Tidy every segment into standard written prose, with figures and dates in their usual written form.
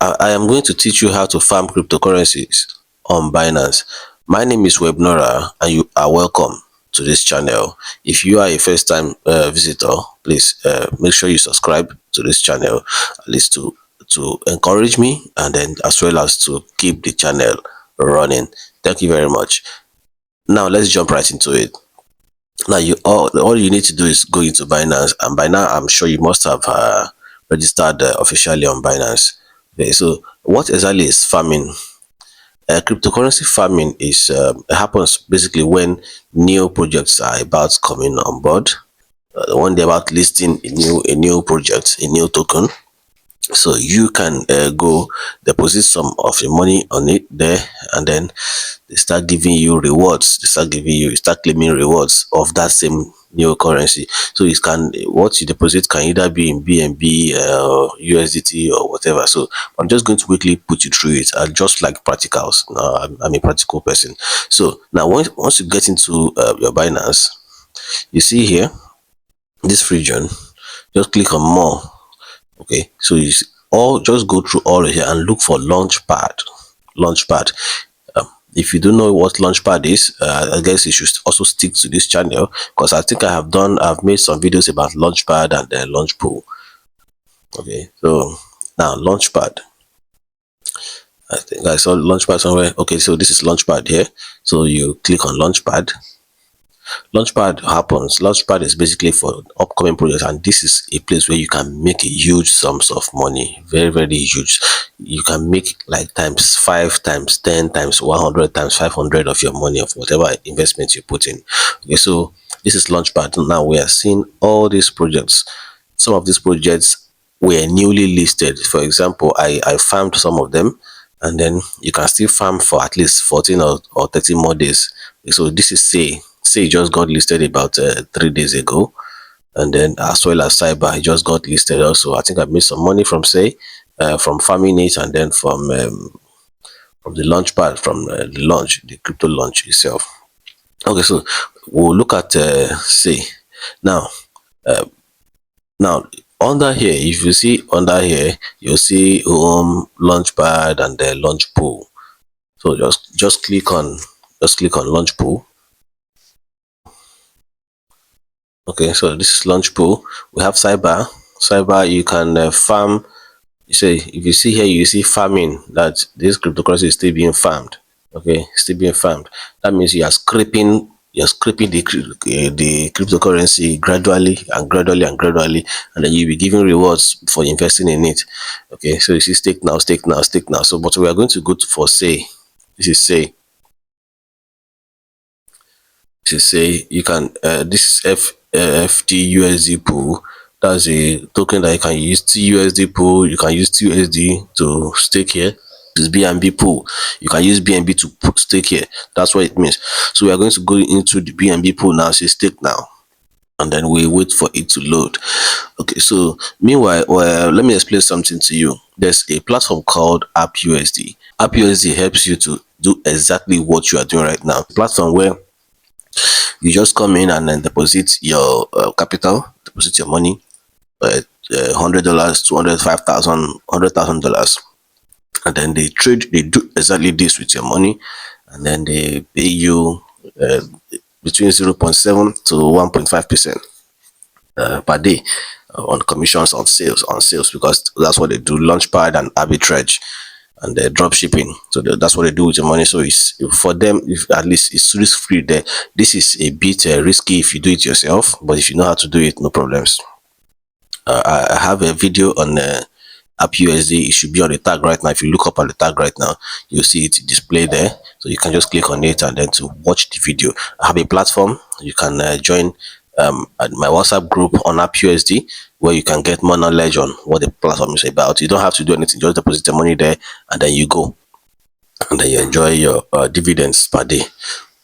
I am going to teach you how to farm cryptocurrencies on Binance. My name is Webnora and you are welcome to this channel. If you are a first time visitor, please make sure you subscribe to this channel, at least to encourage me, and then as well as to keep the channel running. Thank you very much. Now let's jump right into it. Now all you need to do is go into Binance, and by now I'm sure you must have registered officially on Binance. Okay, so what exactly is farming? Cryptocurrency farming is happens basically when new projects are about coming on board, when they're about listing a new project, a new token. So you can go deposit some of your money on it there, and then they start giving you rewards. You start claiming rewards of that same new currency. So it can, what you deposit can either be in BNB, USDT or whatever. So I'm just going to quickly put you through it, just like practicals. I'm a practical person. So now once you get into your Binance, you see here this region, just click on more. Okay, so you all just go through all here and look for launchpad. If you don't know what launchpad is, I guess you should also stick to this channel, because I think I've made some videos about launchpad and launch pool. Okay, so now launchpad, I think I saw launchpad somewhere. Okay, so this is launchpad here. So you click on launchpad. Launchpad is basically for upcoming projects, and this is a place where you can make a huge sums of money, very very huge. You can make like times 5, times 10, times 100, times 500 of your money, of whatever investment you put in. Okay, so this is launchpad. Now we are seeing all these projects. Some of these projects were newly listed. For example, I farmed some of them, and then you can still farm for at least 14 or 30 more days. So this is say just got listed about 3 days ago, and then as well as cyber just got listed also. I think I made some money from from farming it, and then from the launchpad, from the crypto launch itself. Okay, so we'll look at say now. Now under here, if you see under here, you'll see home, launchpad, and the launch pool. So just click on launch pool. Okay, so this is launch pool. We have cyber. You can farm. You say, if you see here, you see farming, that this cryptocurrency is still being farmed. Okay, still being farmed. That means you're scraping the cryptocurrency gradually and gradually and gradually, and then you'll be given rewards for investing in it. Okay, so you see stake now, stake now, stake now. So but we are going to go for say. This is say. You can this is FTUSD pool. That's a token that you can use. TUSD pool, you can use TUSD to stake here. This BNB pool, you can use BNB to stake here. That's what it means. So we are going to go into the BNB pool now. Say stake now, and then we wait for it to load. Okay, so meanwhile, let me explain something to you. There's a platform called AppUSD. AppUSD helps you to do exactly what you are doing right now. Platform where you just come in and then deposit your capital, deposit your money, $100, 200, 5,000, $100,000, and then they do exactly this with your money, and then they pay you between 0.7 to 1.5% per day on commissions on sales, because that's what they do. Launchpad and arbitrage and drop shipping. So that's what they do with your money. So it's for them, if at least it's risk free there. This is a bit risky if you do it yourself, but if you know how to do it, no problems. I have a video on AppUSD. It should be on the tag right now. If you look up at the tag right now, you'll see it display there. So you can just click on it and then to watch the video. I have a platform. You can join at my WhatsApp group on AppUSD, where you can get more knowledge on what the platform is about. You don't have to do anything, just deposit the money there, and then you go, and then you enjoy your dividends per day.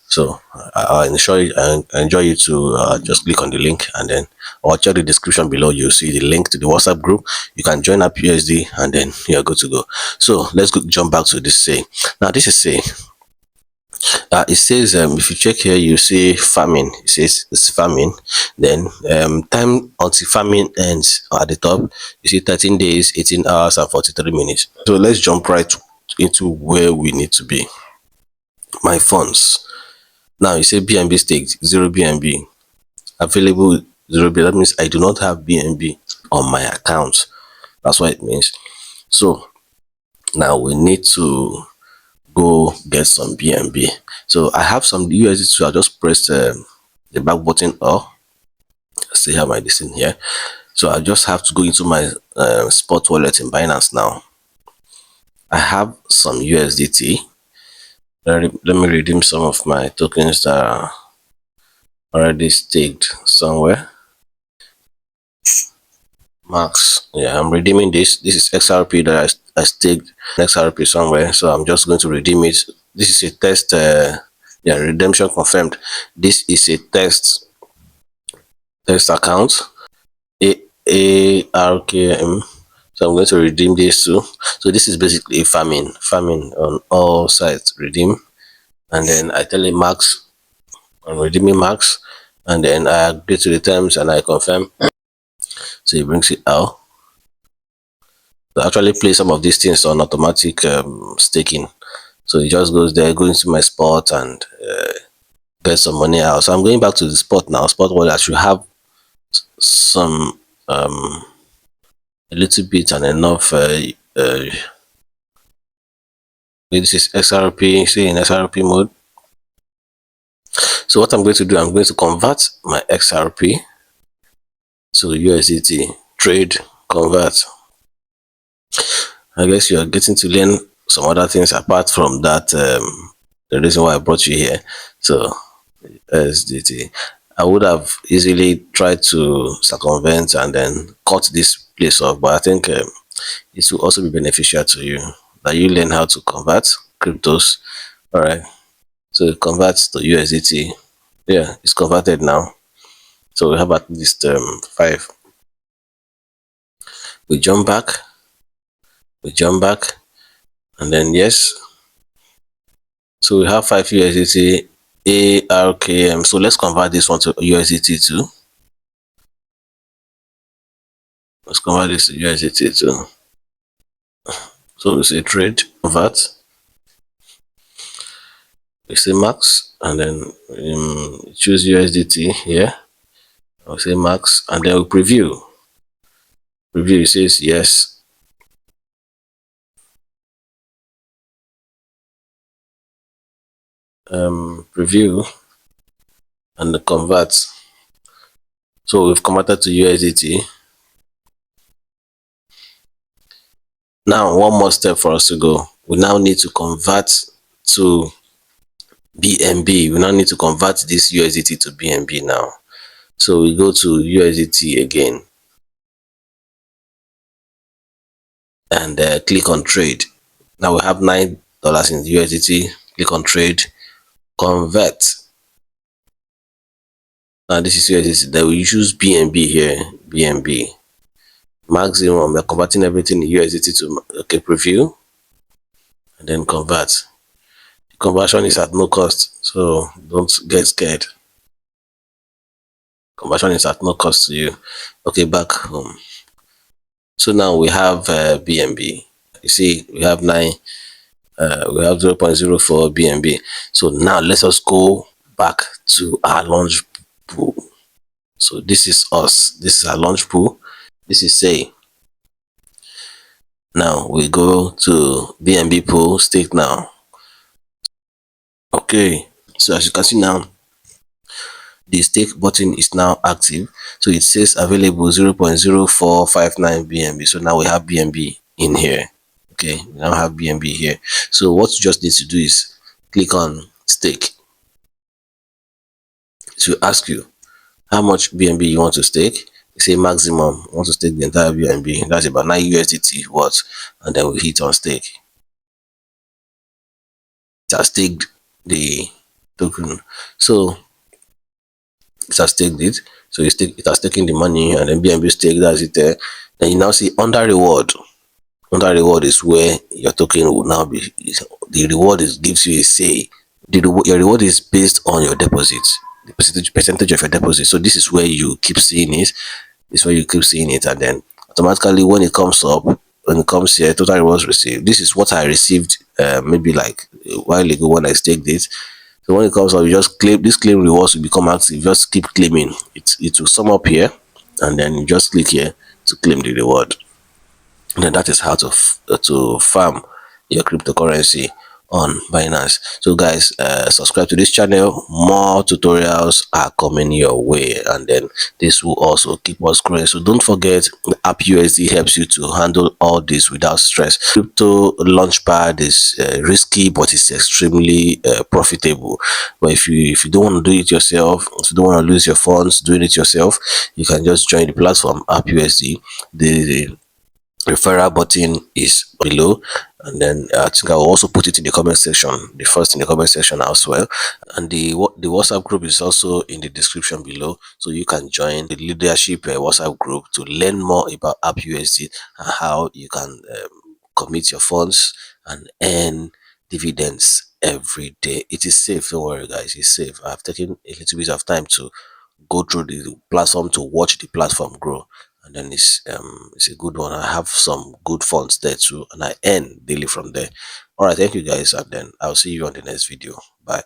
So I enjoy you to just click on the link, and then or check the description below. You'll see the link to the WhatsApp group. You can join AppUSD, and then you're good to go. So let's jump back to this say. Now this is say. It says if you check here, you see farming. It says it's farming. Then time until farming ends at the top. You see 13 days, 18 hours, and 43 minutes. So let's jump right into where we need to be. My funds. Now you say BNB staked, zero BNB. Available, zero BNB. That means I do not have BNB on my account. That's what it means. So now we need to go get some BNB. So I have some USD, so I just press the back button or see how my this in here. So I just have to go into my spot wallet in Binance now. I have some USDT. Let me redeem some of my tokens that are already staked somewhere. Max, yeah, I'm redeeming this. This is XRP that I staked XRP somewhere, so I'm just going to redeem it. This is a test. Yeah, redemption confirmed. This is a test account. ARKM. So I'm going to redeem this too. So this is basically farming on all sides. Redeem, and then I tell it max. I'm redeeming max, and then I agree to the terms and I confirm. So it brings it out. To actually play some of these things on automatic staking. So it just goes there, go into my spot and get some money out. So I'm going back to the spot now. Spot wallet, I should have some a little bit and enough. This is XRP. See in XRP mode. So what I'm going to do, I'm going to convert my XRP to USDT. Trade, convert. I guess you are getting to learn some other things apart from that. The reason why I brought you here. So USDT. I would have easily tried to circumvent and then cut this place off, but I think it will also be beneficial to you that you learn how to convert cryptos. All right, so it converts to USDT. Yeah, it's converted now. So we have at least 5. We jump back, and then yes. So we have 5 USDT ARKM. So let's convert this one to USDT too. Let's convert this to USDT too. So we say trade, convert. We say max, and then choose USDT here. I'll say max, and then we preview. Preview, it says yes. Preview, and the convert. So we've converted to USDT. Now one more step for us to go. We now need to convert to BNB. We now need to convert this USDT to BNB now. So we go to USDT again and click on trade. Now we have $9 in USDT. Click on trade, convert. Now this is USDT. Then we choose BNB here. BNB maximum. We're converting everything in USDT to okay. Preview and then convert. The conversion is at no cost, so don't get scared. Conversion is at no cost to you. Okay, back home. So now we have BNB. You see, we have 9. We have 0.04 BNB. So now let us go back to our launch pool. So this is us. This is our launch pool. This is say. Now we go to BNB pool, stake now. Okay. So as you can see now, the stake button is now active. So it says available 0.0459 BNB. So now we have BNB in here. Okay, we now have BNB here. So what you just need to do is click on stake. To ask you how much BNB you want to stake. You say maximum. You want to stake the entire BNB. That's about 9 USDT. What? And then we hit on stake. It has staked the token. So it has staked it. So it has taken the money and then BNB stake. That's it there. Then you now see under reward. Under reward is where your token will now be. The reward gives you a say your reward is based on your deposit, the percentage of your deposit. So this is where you keep seeing it. This is where you keep seeing it, and then automatically when it comes up, when it comes here, total rewards received. This is what I received maybe like a while ago when I staked it. So when it comes up, you just claim this claim rewards will become active. Just keep claiming. It will sum up here, and then you just click here to claim the reward. And then that is how to farm your cryptocurrency on Binance. So guys, subscribe to this channel. More tutorials are coming your way, and then this will also keep us growing. So don't forget, the AppUSD helps you to handle all this without stress. Crypto Launchpad is risky, but it's extremely profitable. But if you don't want to do it yourself, if you don't want to lose your funds doing it yourself, you can just join the platform AppUSD. The referral button is below, and then I think I will also put it in the comment section, the first in the comment section as well. And the WhatsApp group is also in the description below, so you can join the leadership WhatsApp group to learn more about AppUSD and how you can commit your funds and earn dividends every day. It is safe, don't worry guys, it's safe. I've taken a little bit of time to go through the platform, to watch the platform grow, and then it's a good one. I have some good funds there too, and I earn daily from there. All right, thank you guys, and then I'll see you on the next video. Bye.